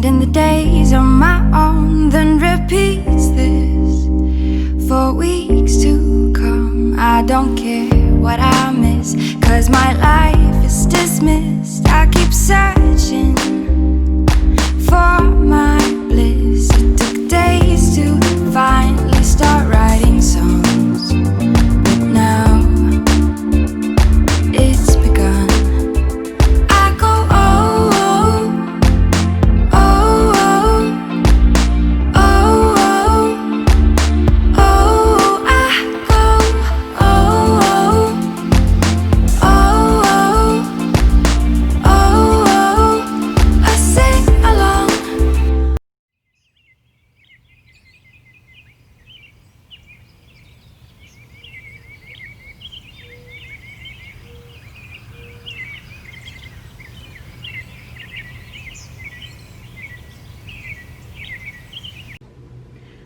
spending the days on my own, then repeats this for weeks to come. I don't care what I miss, 'cause my life is dismissed. I keep searching for my bliss. It took days to finally start writing songs, but now it's begun. I go oh, oh, oh, oh, oh, oh, oh. I go oh, oh, oh, oh, oh. I sing along.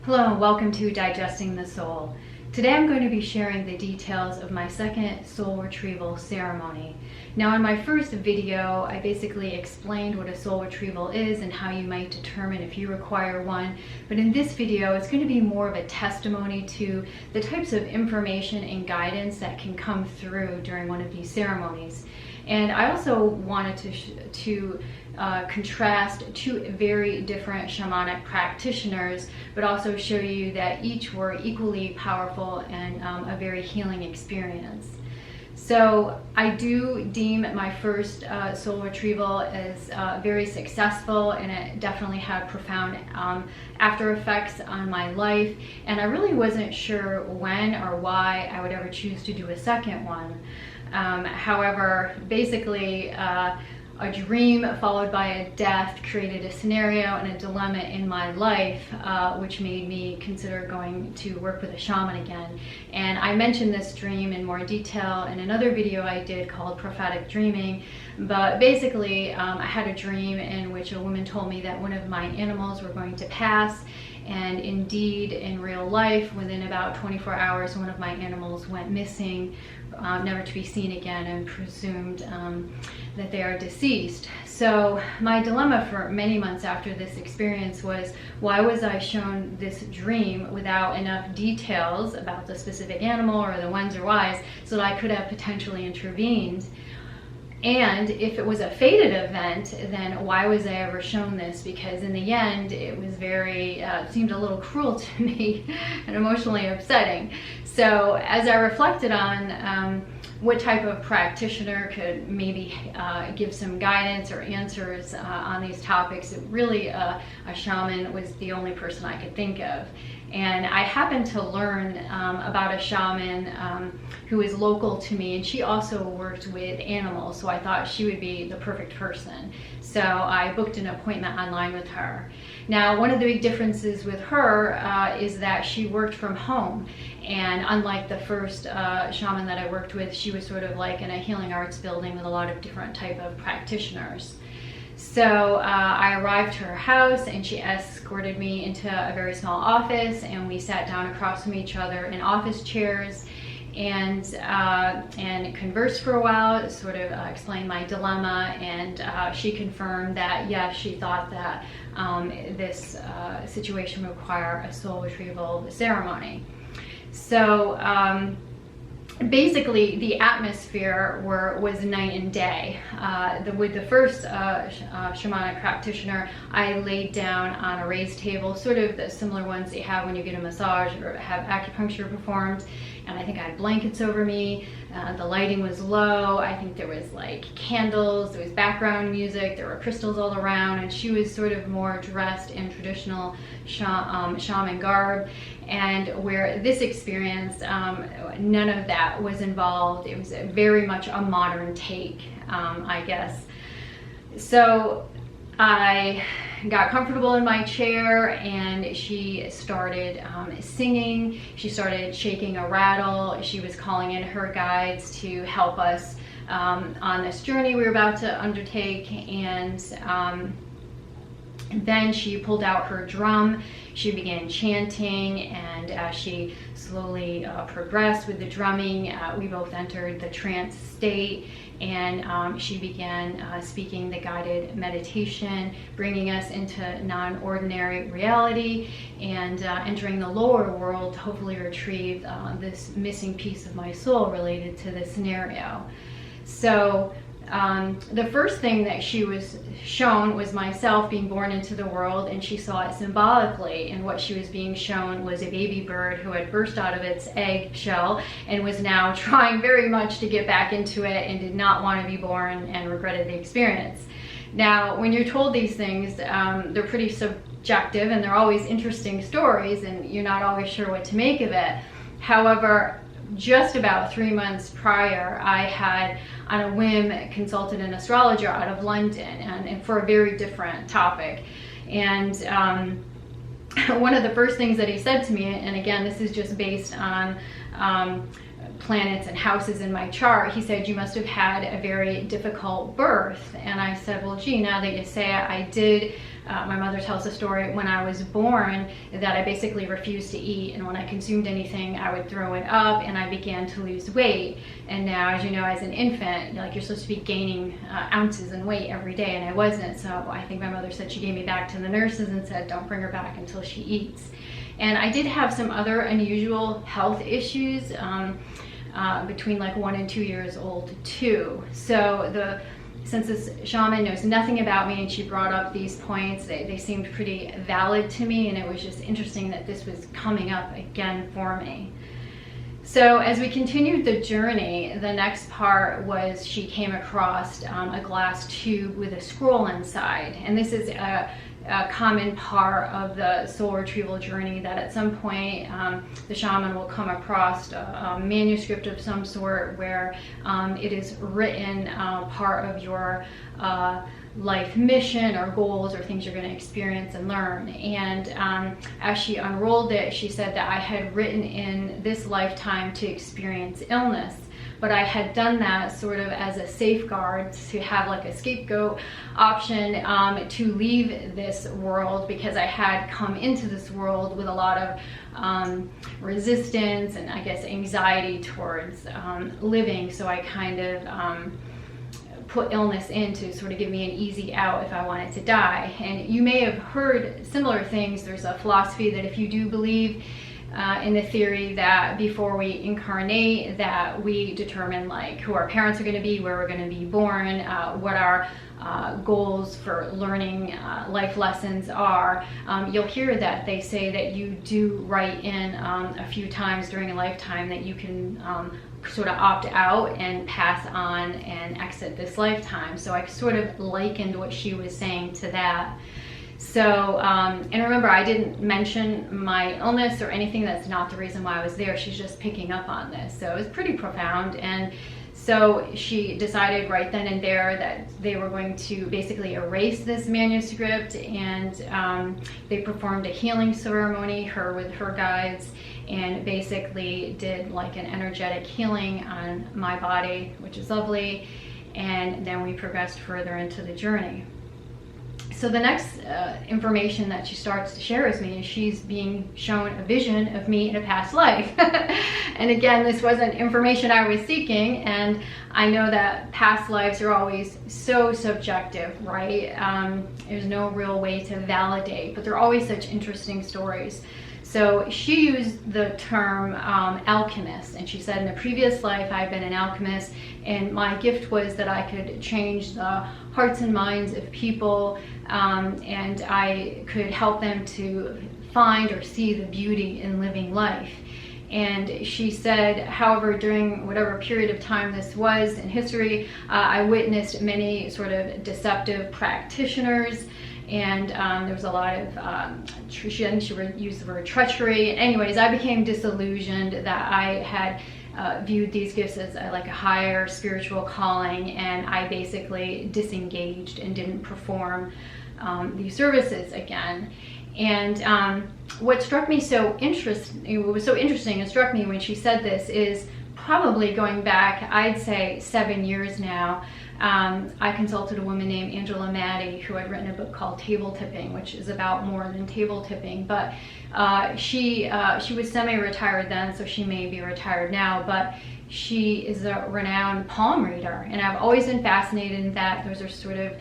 Hello and welcome to Digesting the Soul. Today I'm going to be sharing the details of my second soul retrieval ceremony. Now in my first video I basically explained what a soul retrieval is and how you might determine if you require one, but in this video it's going to be more of a testimony to the types of information and guidance that can come through during one of these ceremonies. And I also wanted to contrast two very different shamanic practitioners, but also show you that each were equally powerful and a very healing experience. So I do deem my first soul retrieval as very successful, and it definitely had profound after effects on my life, and I really wasn't sure when or why I would ever choose to do a second one. However, basically a dream followed by a death created a scenario and a dilemma in my life, which made me consider going to work with a shaman again. And I mentioned this dream in more detail in another video I did called Prophetic Dreaming. But basically, I had a dream in which a woman told me that one of my animals were going to pass. And indeed, in real life, within about 24 hours, one of my animals went missing, never to be seen again, and presumed that they are deceased. So my dilemma for many months after this experience was, why was I shown this dream without enough details about the specific animal or the whens or whys so that I could have potentially intervened? And if it was a fated event, then why was I ever shown this? Because in the end, it was very, seemed a little cruel to me and emotionally upsetting. So as I reflected on what type of practitioner could maybe give some guidance or answers on these topics, it really a shaman was the only person I could think of. And I happened to learn about a shaman who is local to me, and she also worked with animals, so I thought she would be the perfect person. So I booked an appointment online with her. Now, one of the big differences with her is that she worked from home, and unlike the first shaman that I worked with, she was sort of like in a healing arts building with a lot of different type of practitioners. So I arrived to her house, and she escorted me into a very small office, and we sat down across from each other in office chairs and conversed for a while, sort of explained my dilemma, and she confirmed that yes, she thought that this situation would require a soul retrieval ceremony. So basically the atmosphere was night and day. With the first shamanic practitioner, I laid down on a raised table, sort of the similar ones that you have when you get a massage or have acupuncture performed, and I think I had blankets over me. The lighting was low. I think there was like candles, there was background music, there were crystals all around, and she was sort of more dressed in traditional shaman garb. And where this experience, none of that was involved. It was very much a modern take, I guess. So I got comfortable in my chair, and she started singing. She started shaking a rattle. She was calling in her guides to help us on this journey we were about to undertake. And Then she pulled out her drum, she began chanting, and as she slowly progressed with the drumming, we both entered the trance state, and she began speaking the guided meditation, bringing us into non-ordinary reality and entering the lower world to hopefully retrieve this missing piece of my soul related to this scenario. So the first thing that she was shown was myself being born into the world, and she saw it symbolically, and what she was being shown was a baby bird who had burst out of its egg shell and was now trying very much to get back into it and did not want to be born and regretted the experience. Now, when you're told these things, they're pretty subjective and they're always interesting stories, and you're not always sure what to make of it. However, just about 3 months prior, I had, on a whim, consulted an astrologer out of London, and for a very different topic. And one of the first things that he said to me, and again, this is just based on planets and houses in my chart, he said, "You must have had a very difficult birth." And I said, "Well, gee, now that you say it, I did." My mother tells the story, when I was born, that I basically refused to eat, and when I consumed anything, I would throw it up, and I began to lose weight. And now, as you know, as an infant, like, you're supposed to be gaining ounces in weight every day, and I wasn't. So I think my mother said she gave me back to the nurses and said, "Don't bring her back until she eats." And I did have some other unusual health issues between like 1 and 2 years old too. So since this shaman knows nothing about me and she brought up these points, they seemed pretty valid to me, and it was just interesting that this was coming up again for me. So as we continued the journey, the next part was she came across a glass tube with a scroll inside, and this is a common part of the soul retrieval journey, that at some point the shaman will come across a manuscript of some sort where it is written part of your life mission or goals or things you're going to experience and learn. And as she unrolled it, she said that I had written in this lifetime to experience illness, but I had done that sort of as a safeguard to have like a scapegoat option to leave this world, because I had come into this world with a lot of resistance and I guess anxiety towards living. So I kind of put illness in to sort of give me an easy out if I wanted to die. And you may have heard similar things. There's a philosophy that if you do believe in the theory that before we incarnate, that we determine like who our parents are going to be, where we're going to be born, what our goals for learning life lessons are. You'll hear that they say that you do write in a few times during a lifetime that you can sort of opt out and pass on and exit this lifetime. So I sort of likened what she was saying to that. So, and remember, I didn't mention my illness or anything. That's not the reason why I was there. She's just picking up on this. So it was pretty profound. And so she decided right then and there that they were going to basically erase this manuscript, and they performed a healing ceremony, her with her guides, and basically did like an energetic healing on my body, which is lovely. And then we progressed further into the journey. So the next information that she starts to share with me is she's being shown a vision of me in a past life. And again, this wasn't information I was seeking, and I know that past lives are always so subjective, right? There's no real way to validate, but they're always such interesting stories. So she used the term alchemist, and she said, in a previous life I've been an alchemist, and my gift was that I could change the hearts and minds of people, and I could help them to find or see the beauty in living life. And she said, however, during whatever period of time this was in history, I witnessed many sort of deceptive practitioners, and there was a lot of she used the word treachery. Anyways, I became disillusioned that I had viewed these gifts as like a higher spiritual calling, and I basically disengaged and didn't perform these services again. And what struck me so interesting, what was so interesting and struck me when she said this is, probably going back, I'd say 7 years now, I consulted a woman named Angela Maddie, who had written a book called Table Tipping, which is about more than table tipping. But she was semi-retired then, so she may be retired now, but she is a renowned palm reader, and I've always been fascinated in that. Those are sort of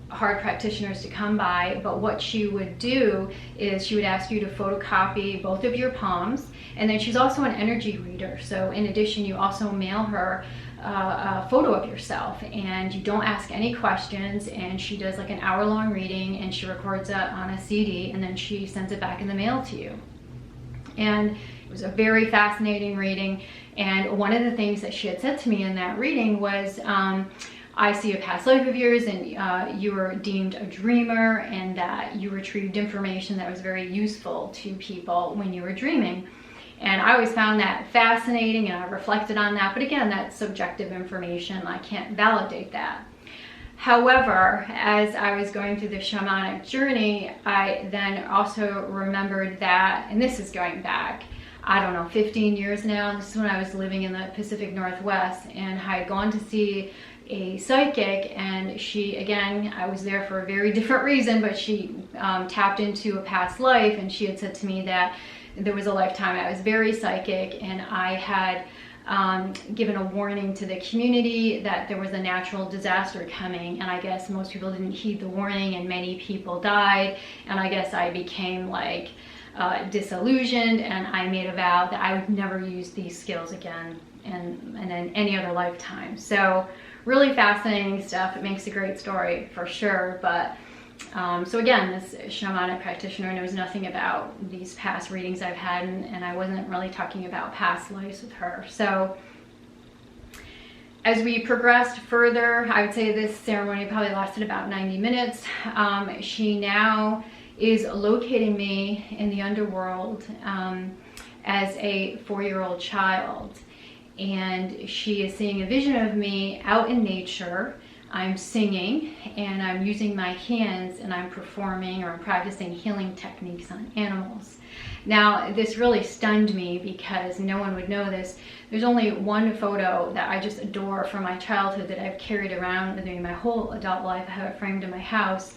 hard practitioners to come by, but what she would do is she would ask you to photocopy both of your palms, and then she's also an energy reader. So in addition, you also mail her a photo of yourself, and you don't ask any questions, and she does like an hour-long reading, and she records it on a CD, and then she sends it back in the mail to you. And it was a very fascinating reading, and one of the things that she had said to me in that reading was, I see a past life of yours, and you were deemed a dreamer, and that you retrieved information that was very useful to people when you were dreaming. And I always found that fascinating, and I reflected on that. But again, that's subjective information. I can't validate that. However, as I was going through the shamanic journey, I then also remembered that, and this is going back, I don't know, 15 years now. This is when I was living in the Pacific Northwest, and I had gone to see a psychic, and she, again, I was there for a very different reason, but she tapped into a past life, and she had said to me that there was a lifetime I was very psychic, and I had given a warning to the community that there was a natural disaster coming, and I guess most people didn't heed the warning, and many people died, and I guess I became like disillusioned, and I made a vow that I would never use these skills again and in any other lifetime. So really fascinating stuff. It makes a great story for sure. But so again, this shamanic practitioner knows nothing about these past readings I've had, and I wasn't really talking about past lives with her. So as we progressed further, I would say this ceremony probably lasted about 90 minutes. She now is locating me in the underworld as a 4-year-old child. And she is seeing a vision of me out in nature. I'm singing, and I'm using my hands, and I'm performing or I'm practicing healing techniques on animals. Now, this really stunned me because no one would know this. There's only one photo that I just adore from my childhood that I've carried around with me my whole adult life. I have it framed in my house.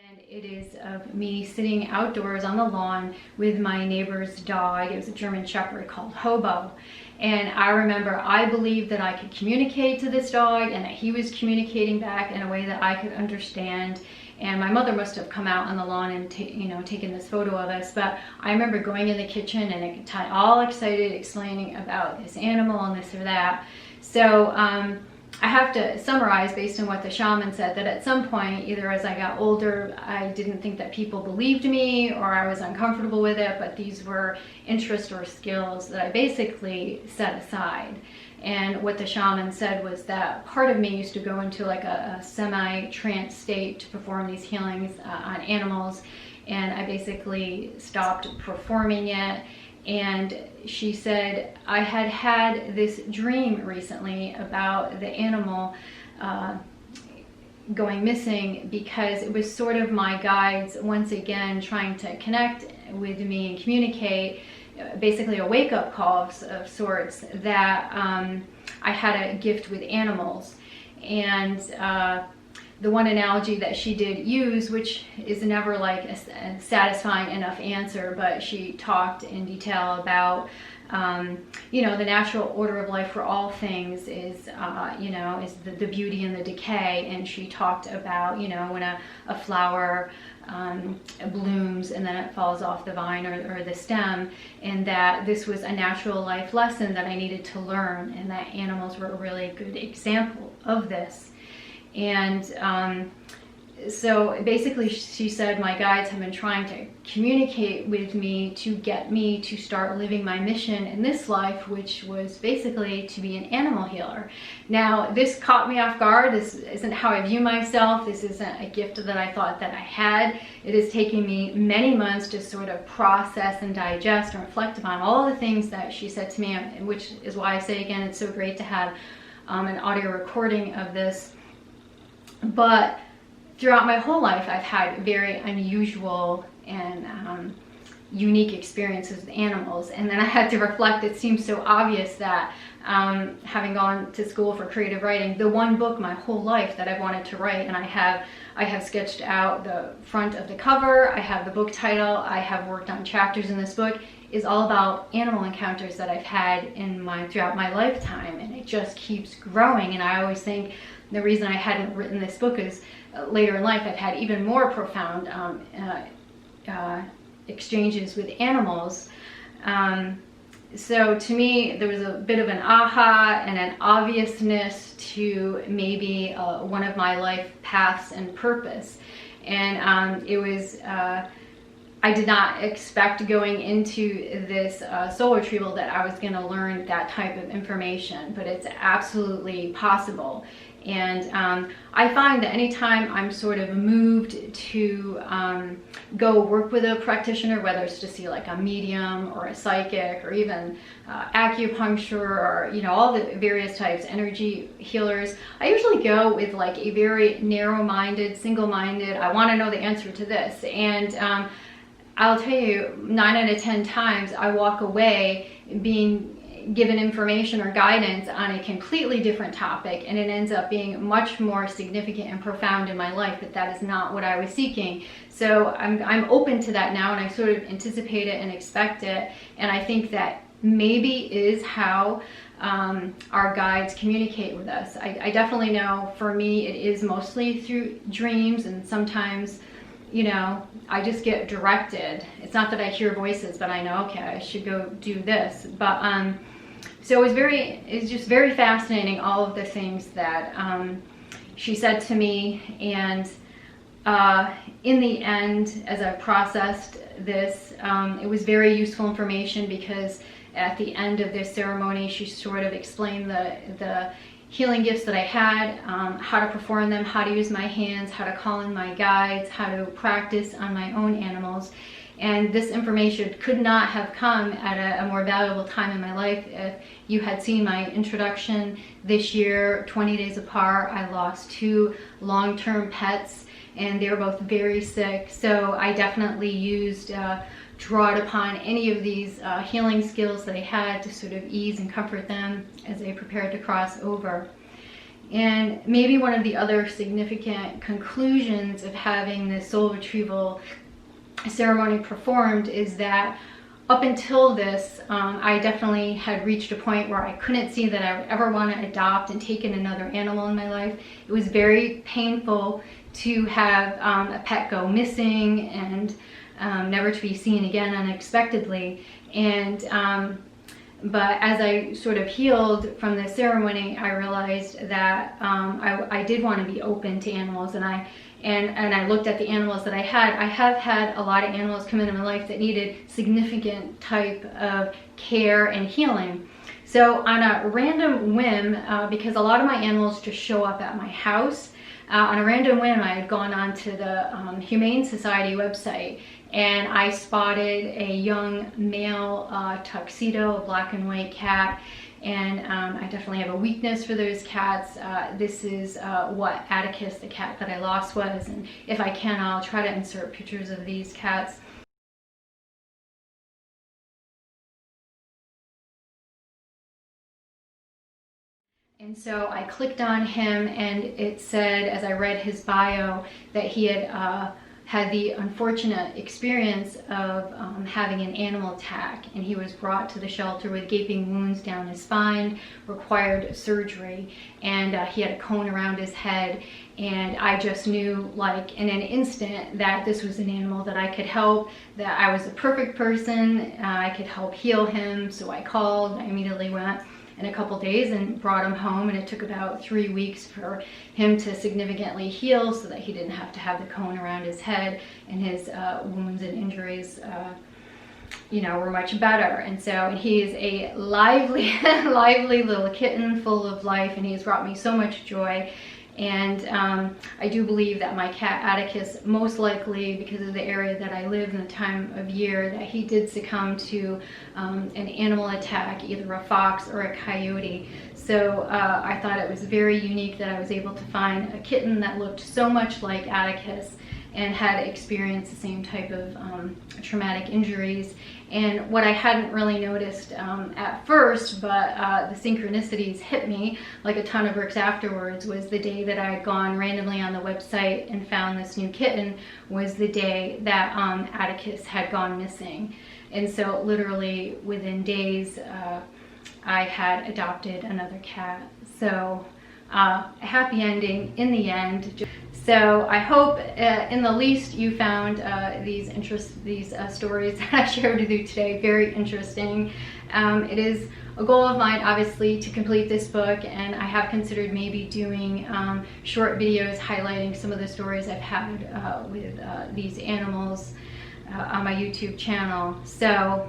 And it is of me sitting outdoors on the lawn with my neighbor's dog. It was a German Shepherd called Hobo. And I remember I believed that I could communicate to this dog, and that he was communicating back in a way that I could understand. And my mother must have come out on the lawn and taken this photo of us. But I remember going in the kitchen and all excited, explaining about this animal and this or that. So I have to summarize based on what the shaman said, that at some point, either as I got older, I didn't think that people believed me, or I was uncomfortable with it, but these were interests or skills that I basically set aside. And what the shaman said was that part of me used to go into like a semi-trance state to perform these healings on animals, and I basically stopped performing it. And she said, I had this dream recently about the animal going missing, because it was sort of my guides once again trying to connect with me and communicate, basically a wake-up call of sorts, that I had a gift with animals. And the one analogy that she did use, which is never like a satisfying enough answer, but she talked in detail about, the natural order of life for all things is the beauty and the decay. And she talked about, when a flower blooms and then it falls off the vine or the stem, and that this was a natural life lesson that I needed to learn, and that animals were a really good example of this. And so basically she said, my guides have been trying to communicate with me to get me to start living my mission in this life, which was basically to be an animal healer. Now, this caught me off guard. This isn't how I view myself. This isn't a gift that I thought that I had. It is taking me many months to sort of process and digest and reflect upon all the things that she said to me, which is why I say again, it's so great to have an audio recording of this. But throughout my whole life, I've had very unusual and unique experiences with animals. And then I had to reflect, it seems so obvious that having gone to school for creative writing, the one book my whole life that I've wanted to write, and I have sketched out the front of the cover, I have the book title, I have worked on chapters in this book, is all about animal encounters that I've had throughout my lifetime, and it just keeps growing. And I always think the reason I hadn't written this book is later in life I've had even more profound exchanges with animals. So to me, there was a bit of an aha and an obviousness to maybe one of my life paths and purpose. And it was, I did not expect going into this soul retrieval that I was going to learn that type of information, but it's absolutely possible. And I find that anytime I'm sort of moved to go work with a practitioner, whether it's to see like a medium or a psychic or even acupuncture or, you know, all the various types, energy healers, I usually go with like a very narrow-minded, single-minded, I want to know the answer to this. And I'll tell you, 9 out of 10 times I walk away being given information or guidance on a completely different topic, and it ends up being much more significant and profound in my life, but that is not what I was seeking. So I'm open to that now, and I sort of anticipate it and expect it, and I think that maybe is how our guides communicate with us. I definitely know for me it is mostly through dreams, and sometimes, you know, I just get directed. It's not that I hear voices, but I know, okay, I should go do this. But so it's just very fascinating, all of the things that she said to me. And in the end, as I processed this, it was very useful information, because at the end of this ceremony, she sort of explained the healing gifts that I had, how to perform them, how to use my hands, how to call in my guides, how to practice on my own animals. And this information could not have come at a more valuable time in my life. If you had seen my introduction this year, 20 days apart, I lost 2 long-term pets, and they were both very sick. So I definitely drawed upon any of these healing skills that I had to sort of ease and comfort them as they prepared to cross over. And maybe one of the other significant conclusions of having this soul retrieval ceremony performed is that up until this, I definitely had reached a point where I couldn't see that I would ever want to adopt and take in another animal in my life. It was very painful to have a pet go missing and never to be seen again unexpectedly. And but as I sort of healed from the ceremony, I realized that I did want to be open to animals, and I looked at the animals that I have had a lot of animals come into my life that needed significant type of care and healing. So on a random whim, because a lot of my animals just show up at my house, on a random whim, I had gone onto the Humane Society website, and I spotted a young male tuxedo, a black and white cat, and I definitely have a weakness for those cats. This is what Atticus, the cat that I lost, was, and if I can, I'll try to insert pictures of these cats. And so I clicked on him, and it said, as I read his bio, that he had had the unfortunate experience of having an animal attack, and he was brought to the shelter with gaping wounds down his spine, required surgery, and he had a cone around his head. And I just knew, like, in an instant, that this was an animal that I could help, that I was a perfect person, I could help heal him. So I called, I immediately went in a couple days and brought him home, and it took about 3 weeks for him to significantly heal so that he didn't have to have the cone around his head, and his wounds and injuries you know, were much better. And so he is a lively lively little kitten, full of life, and he has brought me so much joy. And I do believe that my cat Atticus, most likely because of the area that I live and the time of year, that he did succumb to an animal attack, either a fox or a coyote. So I thought it was very unique that I was able to find a kitten that looked so much like Atticus, and had experienced the same type of traumatic injuries. And what I hadn't really noticed at first, but the synchronicities hit me like a ton of bricks afterwards, was the day that I had gone randomly on the website and found this new kitten was the day that Atticus had gone missing. And so literally within days, I had adopted another cat. So a happy ending in the end. So I hope in the least you found these stories that I shared with you today very interesting. It is a goal of mine, obviously, to complete this book, and I have considered maybe doing short videos highlighting some of the stories I've had with these animals on my YouTube channel. So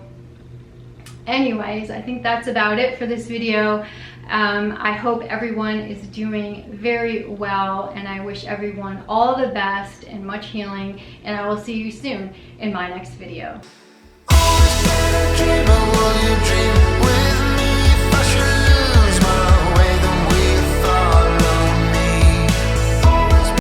anyways, I think that's about it for this video. I hope everyone is doing very well, and I wish everyone all the best and much healing, and I will see you soon in my next video. Always dream of what you dream.